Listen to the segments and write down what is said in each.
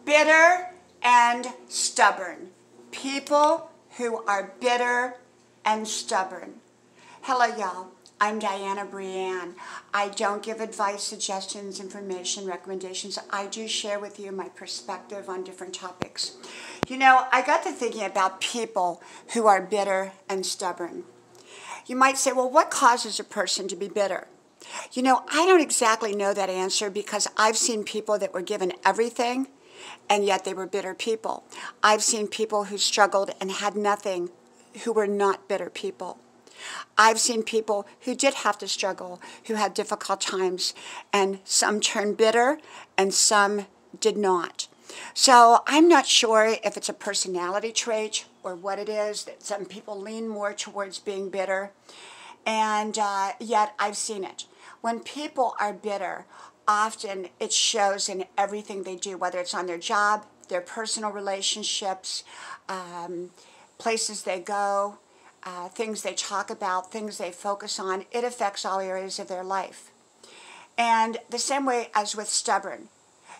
Bitter and stubborn. People who are bitter and stubborn. Hello, y'all. I'm Dianna, Brianne. I don't give advice, suggestions, information, recommendations. I do share with you my perspective on different topics. You know, I got to thinking about people who are bitter and stubborn. You might say, well, what causes a person to be bitter? You know, I don't exactly know that answer because I've seen people that were given everything and yet they were bitter people. I've seen people who struggled and had nothing who were not bitter people. I've seen people who did have to struggle, who had difficult times, and some turned bitter and some did not. So I'm not sure if it's a personality trait or what it is, that some people lean more towards being bitter, and yet I've seen it. When people are bitter, often it shows in everything they do, whether it's on their job, their personal relationships, places they go, things they talk about, things they focus on. It affects all areas of their life. And the same way as with stubborn.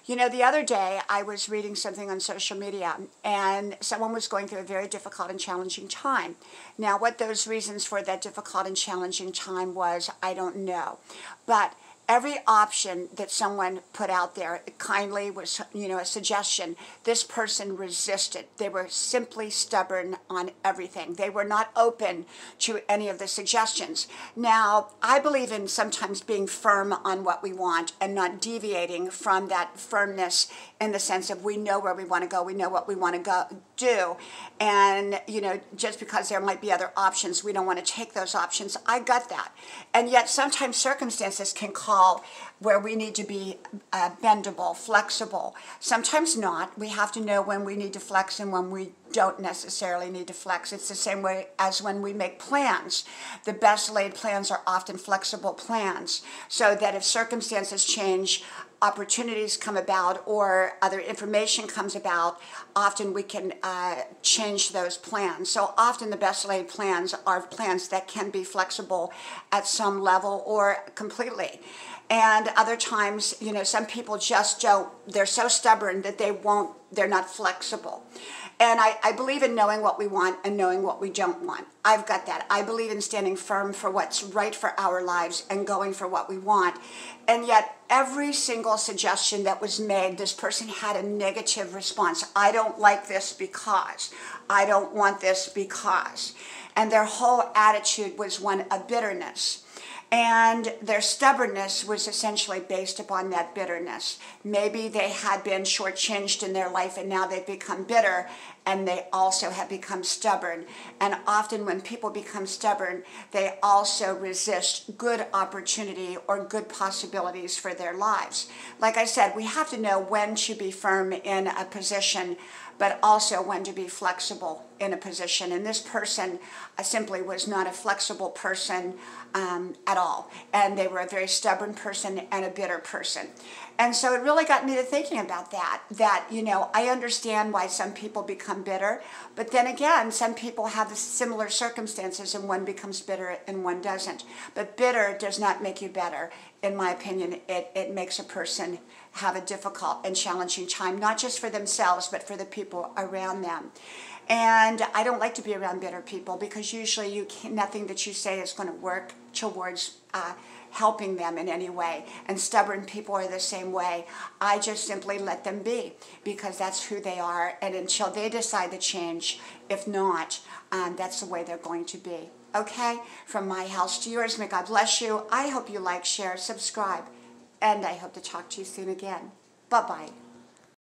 You know, the other day I was reading something on social media and someone was going through a very difficult and challenging time. Now, what those reasons for that difficult and challenging time was, I don't know. But every option that someone put out there kindly was, you know, a suggestion. This person resisted. They were simply stubborn on everything. They were not open to any of the suggestions. Now, I believe in sometimes being firm on what we want and not deviating from that firmness in the sense of we know where we want to go, we know what we want to go do. And, you know, just because there might be other options, we don't want to take those options. I got that. And yet sometimes circumstances can call where we need to be bendable, flexible. Sometimes not. We have to know when we need to flex and when we don't necessarily need to flex. It's the same way as when we make plans. The best laid plans are often flexible plans, so that if circumstances change, opportunities come about, or other information comes about, often we can change those plans. So often the best laid plans are plans that can be flexible at some level or completely. And other times, you know, some people just don't, they're so stubborn that they're not flexible. And I believe in knowing what we want and knowing what we don't want. I've got that. I believe in standing firm for what's right for our lives and going for what we want. And yet, every single suggestion that was made, this person had a negative response. I don't like this because. I don't want this because. And their whole attitude was one of bitterness. And their stubbornness was essentially based upon that bitterness. Maybe they had been shortchanged in their life and now they've become bitter and they also have become stubborn. And often when people become stubborn, they also resist good opportunity or good possibilities for their lives. Like I said, we have to know when to be firm in a position, but also when to be flexible in a position. And this person simply was not a flexible person at all. And they were a very stubborn person and a bitter person. And so it really got me to thinking about that, you know, I understand why some people become bitter, but then again, some people have similar circumstances and one becomes bitter and one doesn't. But bitter does not make you better. In my opinion, it makes a person have a difficult and challenging time, not just for themselves, but for the people around them. And I don't like to be around bitter people because usually nothing that you say is going to work towards helping them in any way. And stubborn people are the same way. I just simply let them be because that's who they are. And until they decide to change, if not, that's the way they're going to be. Okay? From my house to yours, may God bless you. I hope you like, share, subscribe, and I hope to talk to you soon again. Bye-bye.